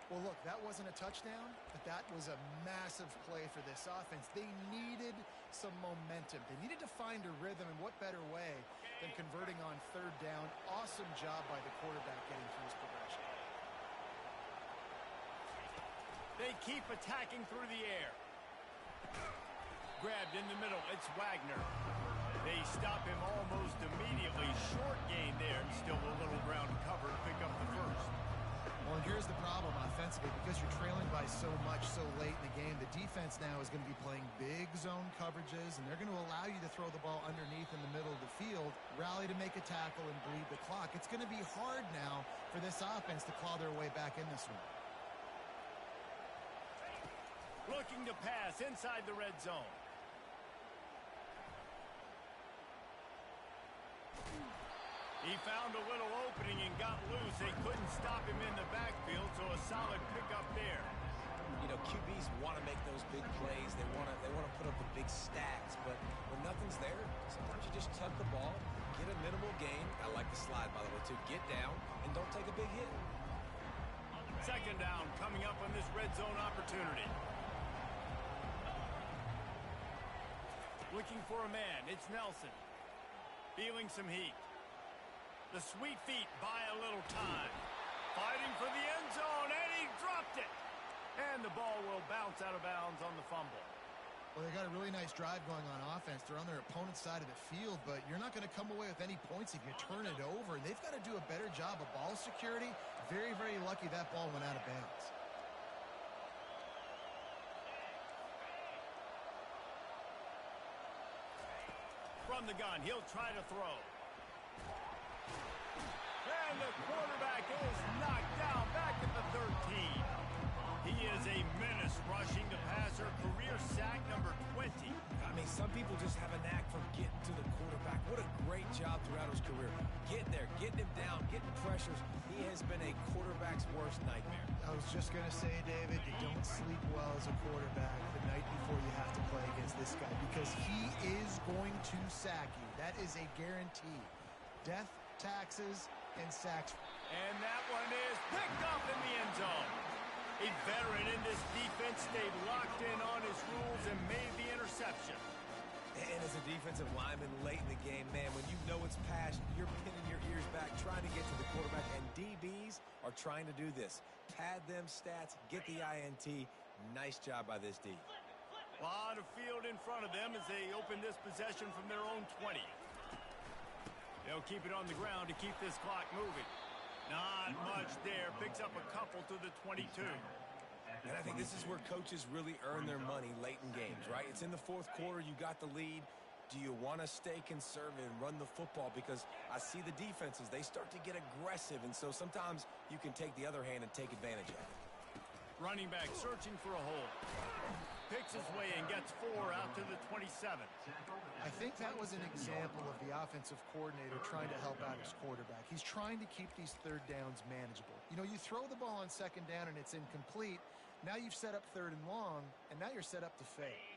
Well, look, that wasn't a touchdown, but that was a massive play for this offense. They needed some momentum. They needed to find a rhythm, and what better way than converting on 3rd down. Awesome job by the quarterback getting through his progression. They keep attacking through the air. Grabbed in the middle. It's Wagner. They stop him almost immediately. Short gain there. Still a little ground to cover to pick up the first. Well, and here's the problem offensively. Because you're trailing by so much so late in the game, the defense now is going to be playing big zone coverages, and they're going to allow you to throw the ball underneath in the middle of the field, rally to make a tackle, and bleed the clock. It's going to be hard now for this offense to claw their way back in this one. Looking to pass inside the red zone. He found a little opening and got loose. They couldn't stop him in the backfield, so a solid pickup there. You know, QBs want to make those big plays. They want to put up the big stats, but when nothing's there, sometimes you just tuck the ball, get a minimal gain. I like the slide, by the way, too. Get down and don't take a big hit. 2nd down coming up on this red zone opportunity. Looking for a man. It's Nelson. Feeling some heat. The sweet feet buy a little time. Fighting for the end zone, and he dropped it. And the ball will bounce out of bounds on the fumble. Well, they got a really nice drive going on offense. They're on their opponent's side of the field, but you're not going to come away with any points if you turn it over. And they've got to do a better job of ball security. Very, very lucky that ball went out of bounds. From the gun, he'll try to throw. And the quarterback is knocked down back at the 13. He is a menace rushing the passer. Career sack number 20. I mean, some people just have a knack for getting to the quarterback. What a great job throughout his career. Getting there, getting him down, getting pressures. He has been a quarterback's worst nightmare. I was just going to say, David, you don't sleep well as a quarterback the night before you have to play against this guy because he is going to sack you. That is a guarantee. Death, taxes, and sacks. And that one is picked up in the end zone. A veteran in this defense stayed locked in on his rules and made the interception. And as a defensive lineman late in the game, man, when you know it's past, you're pinning your ears back, trying to get to the quarterback, and DBs are trying to do this. Pad them stats, get the INT. Nice job by this D. A lot of field in front of them as they open this possession from their own 20. They'll keep it on the ground to keep this clock moving. Not much there. Picks up a couple to the 22. And I think this is where coaches really earn their money late in games, right? It's in the fourth quarter. You got the lead. Do you want to stay conservative and run the football? Because I see the defenses, they start to get aggressive, and so sometimes you can take the other hand and take advantage of it. Running back searching for a hole. Picks his way and gets 4 out to the 27. I think that was an example of the offensive coordinator trying to help out his quarterback. He's trying to keep these third downs manageable. You know, you throw the ball on second down and it's incomplete. Now you've set up third and long, and now you're set up to fail.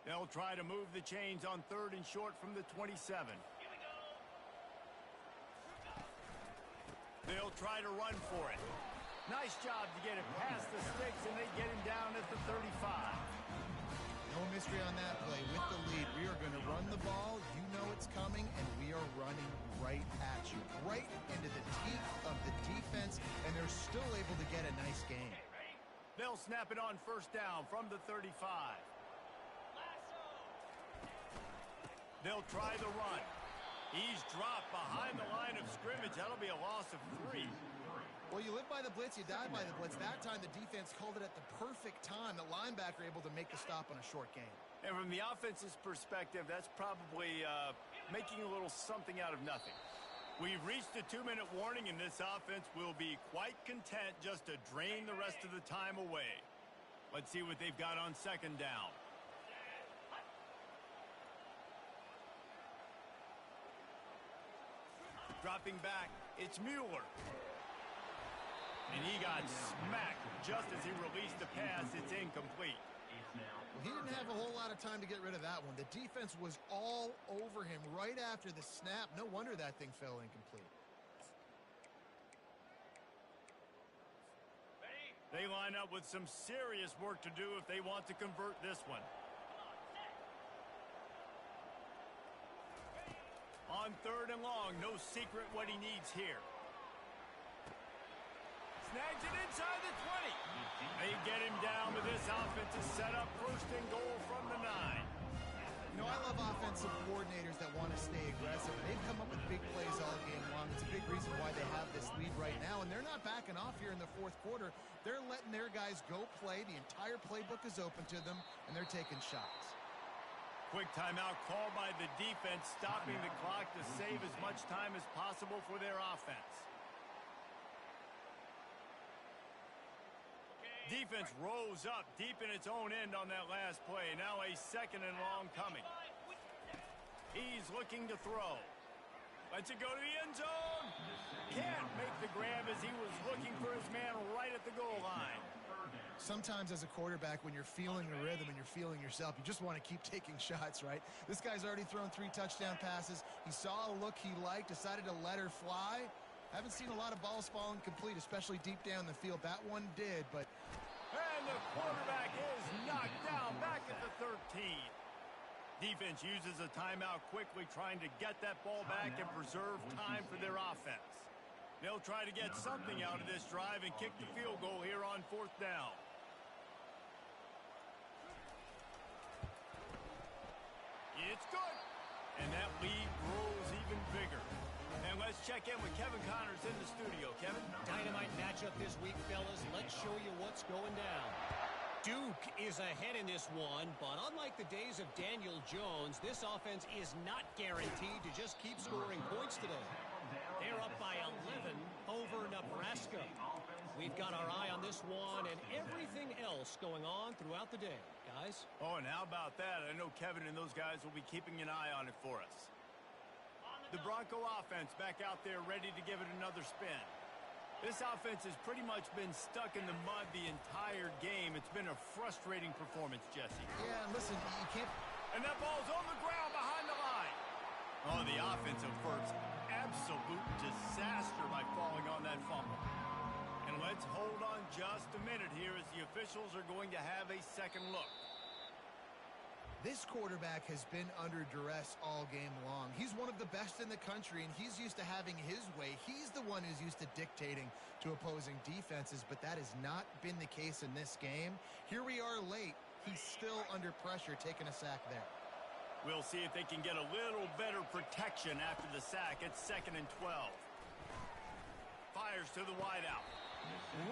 They'll try to move the chains on 3rd and short from the 27. They'll try to run for it. Nice job to get it past the sticks, and they get him down at the 35. No mystery on that play. With the lead, we are going to run the ball. You know it's coming, and we are running right at you. Right into the teeth of the defense, and they're still able to get a nice gain. They'll snap it on 1st down from the 35. They'll try the run. He's dropped behind the line of scrimmage. That'll be a loss of 3. Well, you live by the blitz, you die by the blitz. That time the defense called it at the perfect time. The linebacker able to make the stop on a short gain. And from the offense's perspective, that's probably making a little something out of nothing. We've reached a 2-minute warning, and this offense will be quite content just to drain the rest of the time away. Let's see what they've got on 2nd down. Dropping back, it's Mueller. And he got smacked just as he released the pass. It's incomplete. Well, he didn't have a whole lot of time to get rid of that one. The defense was all over him right after the snap. No wonder that thing fell incomplete. They line up with some serious work to do if they want to convert this one. On 3rd and long, no secret what he needs here. Snags it inside the 20. They get him down, but this offense is set up 1st and goal from the 9. You know, I love offensive coordinators that want to stay aggressive. They've come up with big plays all game long. It's a big reason why they have this lead right now, and they're not backing off here in the 4th quarter. They're letting their guys go play. The entire playbook is open to them, and they're taking shots. Quick timeout called by the defense, stopping the clock to save as much time as possible for their offense. Defense rose up deep in its own end on that last play. Now a 2nd and long coming. He's looking to throw. Lets it go to the end zone. Can't make the grab as he was looking for his man right at the goal line. Sometimes as a quarterback, when you're feeling the rhythm and you're feeling yourself, you just want to keep taking shots, right? This guy's already thrown 3 touchdown passes. He saw a look he liked, decided to let her fly. Haven't seen a lot of balls falling complete, especially deep down the field. That one did, but... And the quarterback is knocked down back at the 13. Defense uses a timeout quickly, trying to get that ball back and preserve time for their offense. They'll try to get something out of this drive and kick the field goal here on 4th down. It's good. And that lead grows even bigger. And let's check in with Kevin Connors in the studio. Kevin? Dynamite matchup this week, fellas. Let's show you what's going down. Duke is ahead in this one, but unlike the days of Daniel Jones, this offense is not guaranteed to just keep scoring points today. They're up by 11 over Nebraska. We've got our eye on this one and everything else going on throughout the day, guys. Oh, and how about that? I know Kevin and those guys will be keeping an eye on it for us. The Bronco offense back out there ready to give it another spin. This offense has pretty much been stuck in the mud the entire game. It's been a frustrating performance, Jesse. Yeah, listen, you can't... And that ball's on the ground behind the line. Oh, the offensive first. Absolute disaster by falling on that fumble. And let's hold on just a minute here as the officials are going to have a second look. This quarterback has been under duress all game long. He's one of the best in the country, and he's used to having his way. He's the one who's used to dictating to opposing defenses, but that has not been the case in this game. Here we are late. He's still under pressure, taking a sack there. We'll see if they can get a little better protection after the sack. It's 2nd and 12. Fires to the wideout.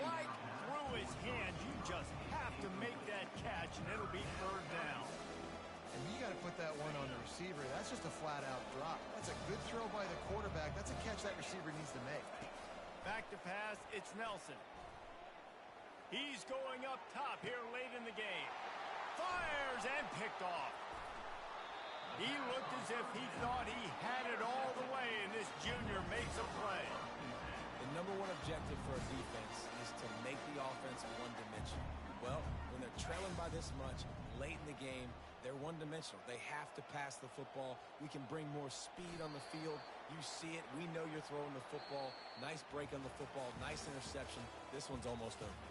Right through his hand. You just have to make that catch, and it'll be 3rd down. And you got to put that one on the receiver. That's just a flat-out drop. That's a good throw by the quarterback. That's a catch that receiver needs to make. Back to pass, it's Nelson. He's going up top here late in the game. Fires and picked off. He looked as if he thought he had it all the way, and this junior makes a play. The number one objective for a defense is to make the offense one-dimensional. Well, when they're trailing by this much late in the game, they're one-dimensional. They have to pass the football. We can bring more speed on the field. You see it. We know you're throwing the football. Nice break on the football. Nice interception. This one's almost over.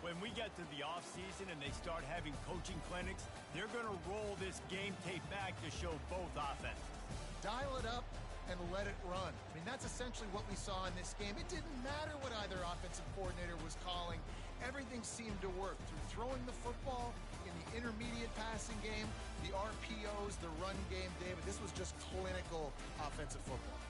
When we get to the offseason and they start having coaching clinics, they're going to roll this game tape back to show both offenses. Dial it up and let it run. I mean, that's essentially what we saw in this game. It didn't matter what either offensive coordinator was calling. Everything seemed to work through throwing the football in the intermediate passing game, the RPOs, the run game, David. This was just clinical offensive football.